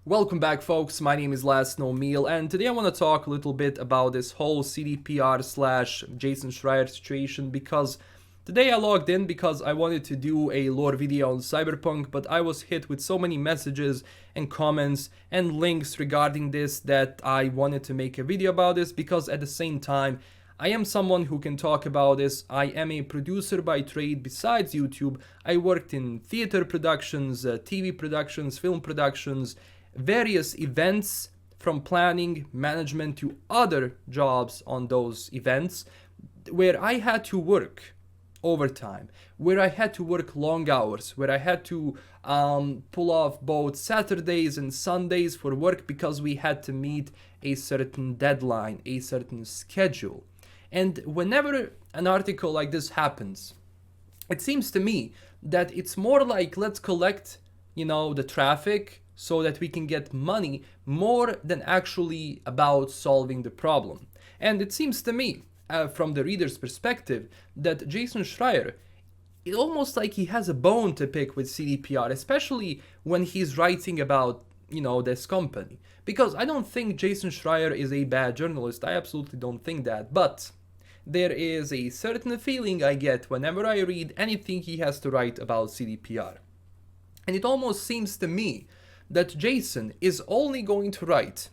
Welcome back, folks. My name is LastKnownMeal, and today I want to talk a little bit about this whole CDPR slash Jason Schreier situation, because today I logged in because I wanted to do a lore video on Cyberpunk, but I was hit with so many messages and comments and links regarding this that I wanted to make a video about this, because at the same time I am someone who can talk about this. I am a producer by trade. Besides YouTube, I worked in theater productions, TV productions, film productions, various events, from planning, management to other jobs on those events, where I had to work overtime, where I had to work long hours, where I had to pull off both Saturdays and Sundays for work because we had to meet a certain deadline, a certain schedule. And whenever an article like this happens, it seems to me that it's more like, let's collect, the traffic so that we can get money, more than actually about solving the problem. And it seems to me, from the reader's perspective, that Jason Schreier, it's almost like he has a bone to pick with CDPR, especially when he's writing about, this company. Because I don't think Jason Schreier is a bad journalist. I absolutely don't think that. But there is a certain feeling I get whenever I read anything he has to write about CDPR. And it almost seems to me that Jason is only going to write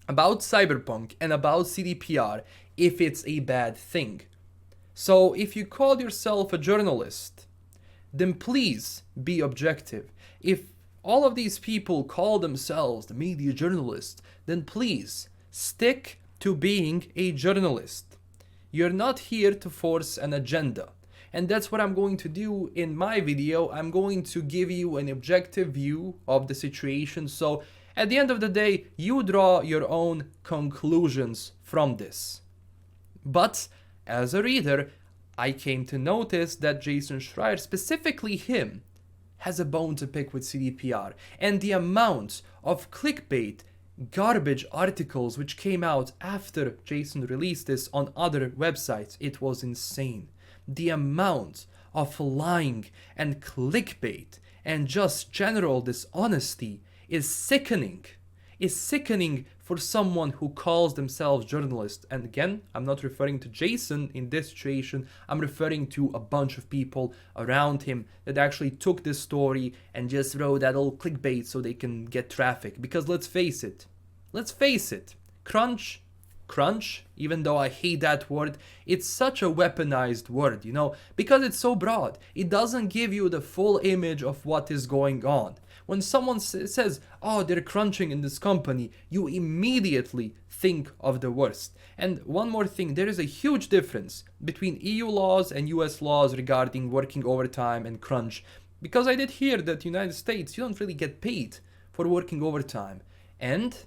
about Cyberpunk and about CDPR if it's a bad thing. So if you call yourself a journalist, then please be objective. If all of these people call themselves the media journalists, then please stick to being a journalist. You're not here to force an agenda. And that's what I'm going to do in my video. I'm going to give you an objective view of the situation. So at the end of the day, you draw your own conclusions from this. But as a reader, I came to notice that Jason Schreier, specifically him, has a bone to pick with CDPR. And the amount of clickbait, garbage articles which came out after Jason released this on other websites, it was insane. The amount of lying and clickbait and just general dishonesty is sickening. Is sickening for someone who calls themselves journalists. And again, I'm not referring to Jason in this situation. I'm referring to a bunch of people around him that actually took this story and just wrote that old clickbait so they can get traffic. Because let's face it, crunch, even though I hate that word, it's such a weaponized word, because it's so broad. It doesn't give you the full image of what is going on. When someone says, oh, they're crunching in this company, you immediately think of the worst. And one more thing, there is a huge difference between EU laws and US laws regarding working overtime and crunch. Because I did hear that in the United States, you don't really get paid for working overtime. And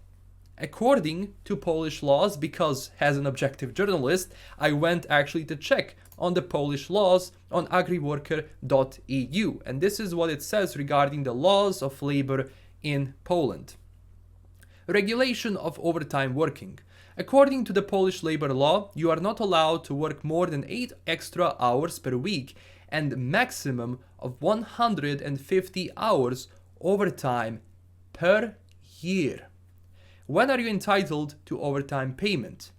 according to Polish laws, because as an objective journalist, I went actually to check on the Polish laws on agriworker.eu. And this is what it says regarding the laws of labor in Poland. Regulation of overtime working. According to the Polish labor law, you are not allowed to work more than 8 extra hours per week and maximum of 150 hours overtime per year. When are you entitled to overtime payment?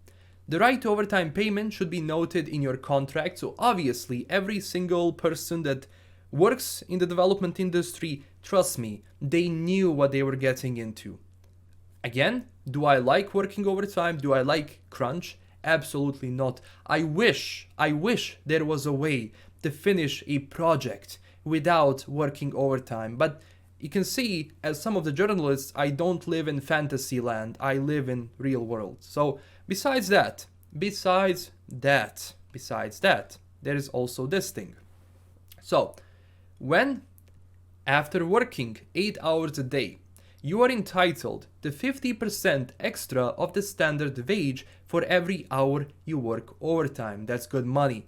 The right to overtime payment should be noted in your contract, so obviously every single person that works in the development industry, trust me, they knew what they were getting into. Again, do I like working overtime? Do I like crunch? Absolutely not. I wish there was a way to finish a project without working overtime, but you can see, as some of the journalists, I don't live in fantasy land, I live in real world. So besides that, there is also this thing. So when, after working 8 hours a day, you are entitled to 50% extra of the standard wage for every hour you work overtime. That's good money.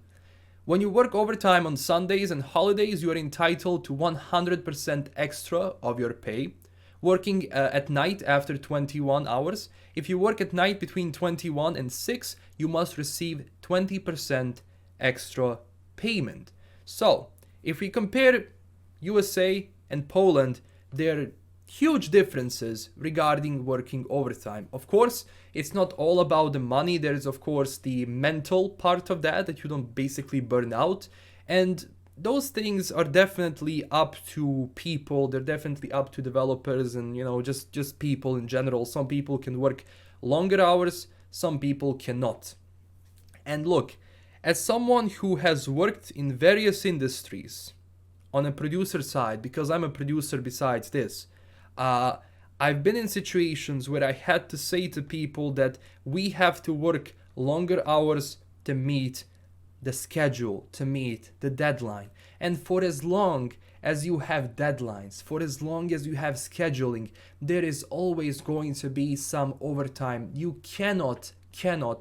When you work overtime on Sundays and holidays, you are entitled to 100% extra of your pay. Working at night after 21 hours, if you work at night between 21 and 6, you must receive 20% extra payment. So, if we compare USA and Poland, they're huge differences regarding working overtime. Of course, it's not all about the money. There is, of course, the mental part of that you don't basically burn out. And those things are definitely up to people. They're definitely up to developers and, just people in general. Some people can work longer hours, some people cannot. And look, as someone who has worked in various industries on a producer side, because I'm a producer besides this, I've been in situations where I had to say to people that we have to work longer hours to meet the schedule, to meet the deadline. And for as long as you have deadlines, for as long as you have scheduling, there is always going to be some overtime. You cannot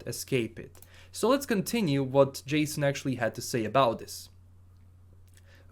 escape it. So let's continue what Jason actually had to say about this.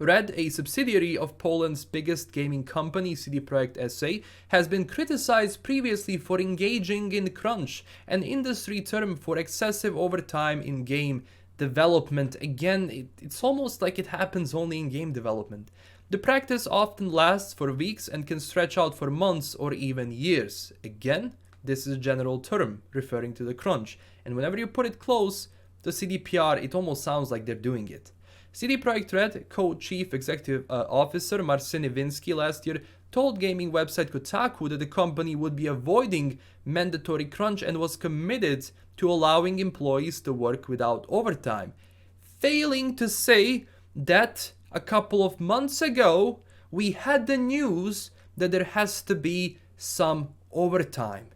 Red, a subsidiary of Poland's biggest gaming company, CD Projekt SA, has been criticized previously for engaging in crunch, an industry term for excessive overtime in game development. Again, it's almost like it happens only in game development. The practice often lasts for weeks and can stretch out for months or even years. Again, this is a general term referring to the crunch, and whenever you put it close to CDPR, it almost sounds like they're doing it. CD Projekt Red co-chief executive officer Marcin Iwinski last year told gaming website Kotaku that the company would be avoiding mandatory crunch and was committed to allowing employees to work without overtime, failing to say that a couple of months ago we had the news that there has to be some overtime.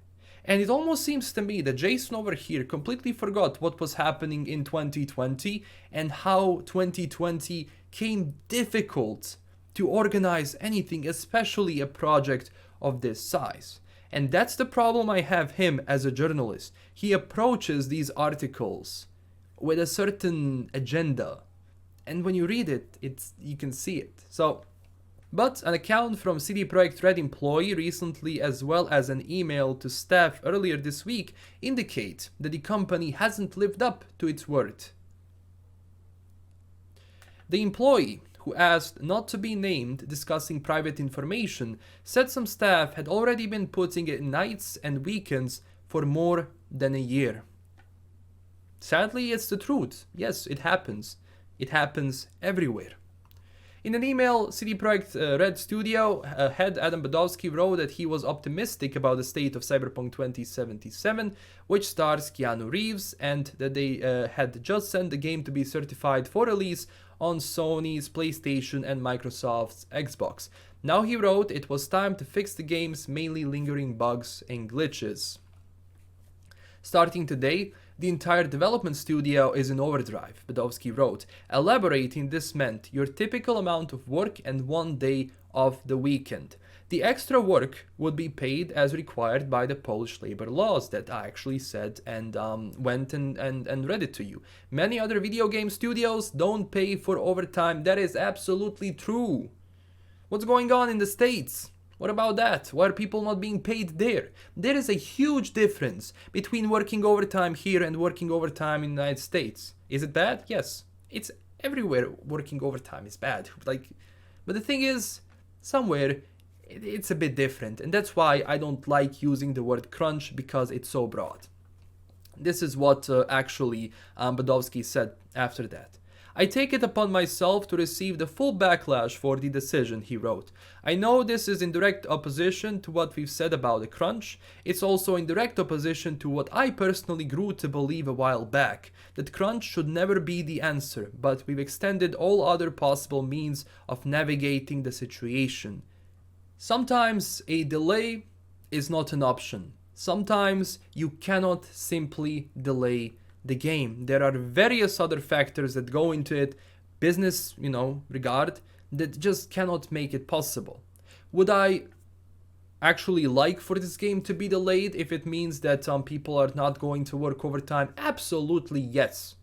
And it almost seems to me that Jason over here completely forgot what was happening in 2020 and how 2020 came difficult to organize anything, especially a project of this size. And that's the problem I have him as a journalist. He approaches these articles with a certain agenda. And when you read it, you can see it. But an account from CD Projekt Red employee recently, as well as an email to staff earlier this week, indicate that the company hasn't lived up to its word. The employee, who asked not to be named discussing private information, said some staff had already been putting in nights and weekends for more than a year. Sadly, it's the truth. Yes, it happens. It happens everywhere. In an email, CD Projekt Red Studio head Adam Badowski wrote that he was optimistic about the state of Cyberpunk 2077, which stars Keanu Reeves, and that they had just sent the game to be certified for release on Sony's PlayStation and Microsoft's Xbox. Now he wrote it was time to fix the game's mainly lingering bugs and glitches. Starting today, the entire development studio is in overdrive, Badowski wrote. Elaborating, this meant your typical amount of work and 1 day of the weekend. The extra work would be paid as required by the Polish labor laws that I actually said and went and read it to you. Many other video game studios don't pay for overtime. That is absolutely true. What's going on in the States? What about that? Why are people not being paid there? There is a huge difference between working overtime here and working overtime in the United States. Is it bad? Yes. It's everywhere working overtime is bad. But the thing is, somewhere it's a bit different. And that's why I don't like using the word crunch, because it's so broad. This is what actually Badowski said after that. I take it upon myself to receive the full backlash for the decision, he wrote. I know this is in direct opposition to what we've said about the crunch. It's also in direct opposition to what I personally grew to believe a while back, that crunch should never be the answer, but we've extended all other possible means of navigating the situation. Sometimes a delay is not an option. Sometimes you cannot simply delay the game. There are various other factors that go into it, business, regard, that just cannot make it possible. Would I actually like for this game to be delayed if it means that some people are not going to work overtime? Absolutely yes.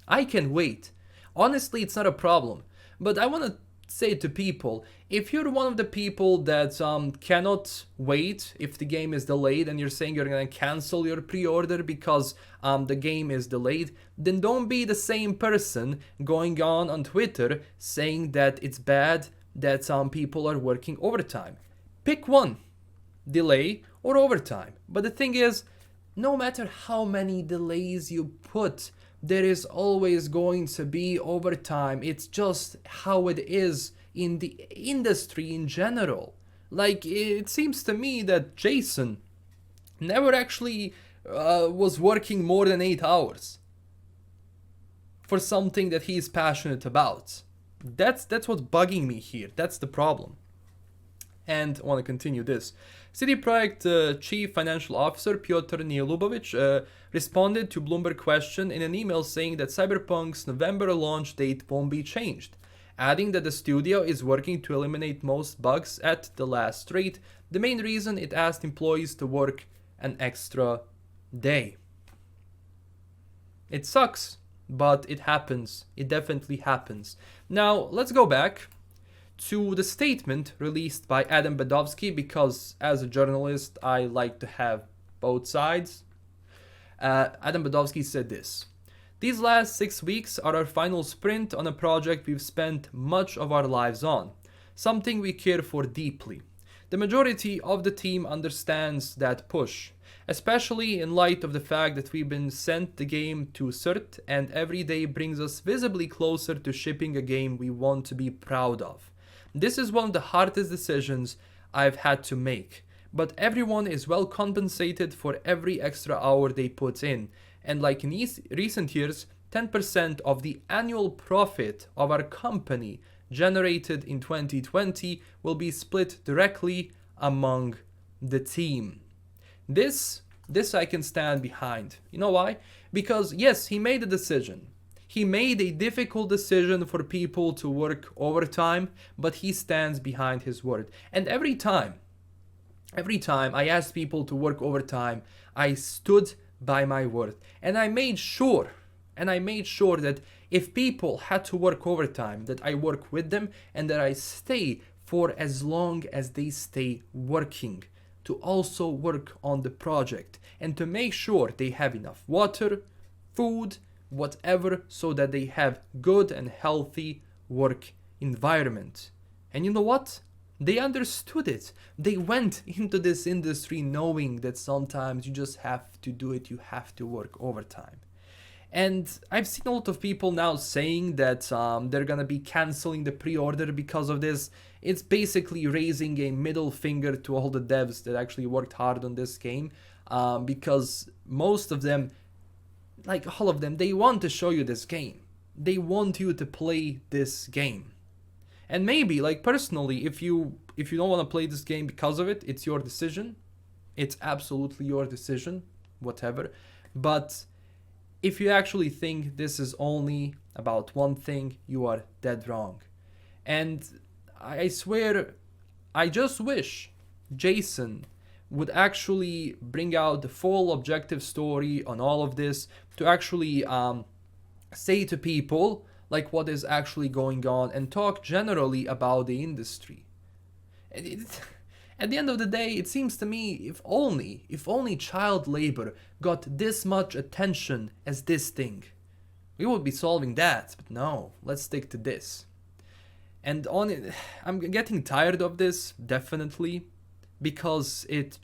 I can wait. Honestly, it's not a problem. But I want to say to people, if you're one of the people that cannot wait if the game is delayed and you're saying you're going to cancel your pre-order because the game is delayed, then don't be the same person going on Twitter saying that it's bad that some people are working overtime. Pick one. delay or overtime. But the thing is, no matter how many delays you put, there is always going to be overtime. It's just how it is in the industry in general. Like, it seems to me that Jason never actually was working more than 8 hours for something that he's passionate about. That's what's bugging me here. That's the problem. And I want to continue this. CD Projekt Chief Financial Officer Piotr Nielubovic responded to Bloomberg question in an email saying that Cyberpunk's November launch date won't be changed, adding that the studio is working to eliminate most bugs at the last rate, the main reason it asked employees to work an extra day. It sucks, but it happens. It definitely happens. Now, let's go back to the statement released by Adam Badovsky, because as a journalist, I like to have both sides. Adam Badovsky said this: "These last 6 weeks are our final sprint on a project we've spent much of our lives on, something we care for deeply. The majority of the team understands that push, especially in light of the fact that we've been sent the game to cert, and every day brings us visibly closer to shipping a game we want to be proud of. This is one of the hardest decisions I've had to make, but everyone is well compensated for every extra hour they put in, and like in recent years, 10% of the annual profit of our company generated in 2020 will be split directly among the team." This I can stand behind. You know why? Because yes, he made a decision. He made a difficult decision for people to work overtime, but he stands behind his word. And every time I asked people to work overtime, I stood by my word. And I made sure that if people had to work overtime, that I work with them and that I stay for as long as they stay working, to also work on the project and to make sure they have enough water, food, whatever, so that they have good and healthy work environment. And you know what? They understood it. They went into this industry knowing that sometimes you just have to do it, you have to work overtime. And I've seen a lot of people now saying that they're gonna be canceling the pre-order because of this. It's basically raising a middle finger to all the devs that actually worked hard on this game, because most of them, like all of them, they want to show you this game. They want you to play this game. And maybe, like personally, if you don't want to play this game because of it, it's your decision. It's absolutely your decision, whatever. But if you actually think this is only about one thing, you are dead wrong. And I swear, I just wish Jason would actually bring out the full objective story on all of this, to actually say to people like what is actually going on and talk generally about the industry. At the end of the day, it seems to me, if only child labor got this much attention as this thing, we would be solving that. But no, let's stick to this. And I'm getting tired of this, definitely, because it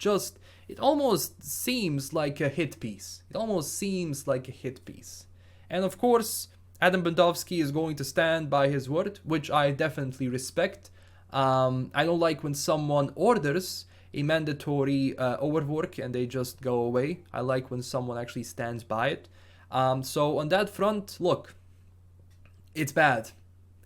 almost seems like a hit piece. And of course, Adam Badovsky is going to stand by his word, which I definitely respect. I don't like when someone orders a mandatory overwork and they just go away. I like when someone actually stands by it. So on that front, look, it's bad.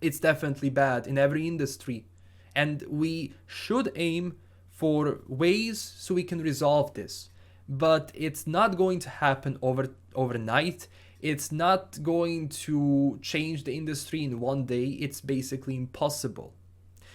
It's definitely bad in every industry. And we should aim for ways so we can resolve this. But it's not going to happen overnight. It's not going to change the industry in one day. It's basically impossible.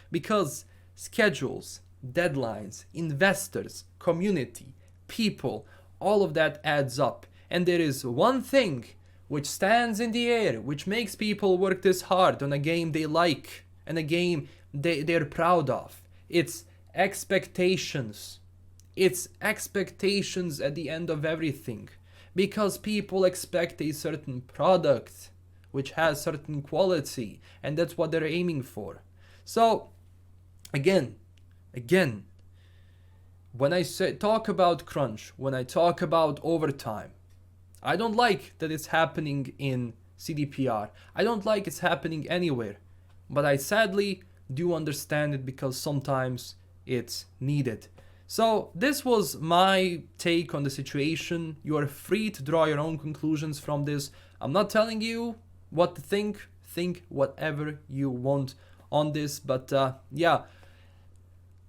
Because schedules, deadlines, investors, community, people, all of that adds up. And there is one thing which stands in the air, which makes people work this hard on a game they like and a game they're proud of. It's expectations. It's expectations at the end of everything. Because people expect a certain product which has certain quality, and that's what they're aiming for. So, again, when I talk about crunch, when I talk about overtime, I don't like that it's happening in CDPR. I don't like it's happening anywhere. But I sadly do understand it because sometimes it's needed. So this was my take on the situation. You are free to draw your own conclusions from this. I'm not telling you what to think. Think whatever you want on this. But yeah,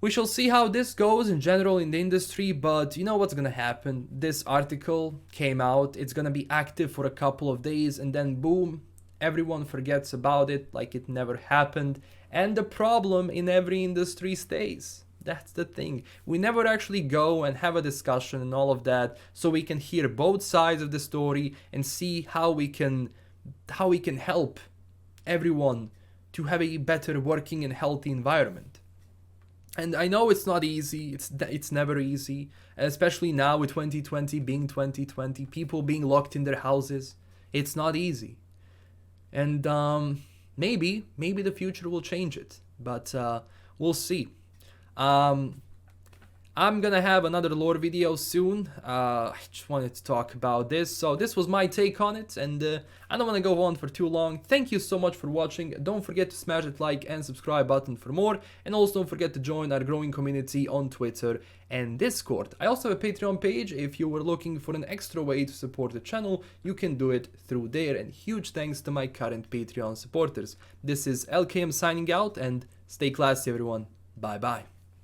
we shall see how this goes in general in the industry. But you know what's gonna happen? This article came out. It's gonna be active for a couple of days and then boom, everyone forgets about it like it never happened. And the problem in every industry stays. That's the thing. We never actually go and have a discussion and all of that so we can hear both sides of the story and see how we can help everyone to have a better working and healthy environment. And I know it's not easy. It's never easy, especially now with 2020 being 2020, people being locked in their houses. It's not easy. And maybe the future will change it, but we'll see. I'm gonna have another lore video soon. I just wanted to talk about this. So this was my take on it, and I don't want to go on for too long. Thank you so much for watching. Don't forget to smash that like and subscribe button for more. And also don't forget to join our growing community on Twitter and Discord. I also have a Patreon page. If you were looking for an extra way to support the channel, you can do it through there. And huge thanks to my current Patreon supporters. This is LKM signing out, and stay classy everyone. Bye bye.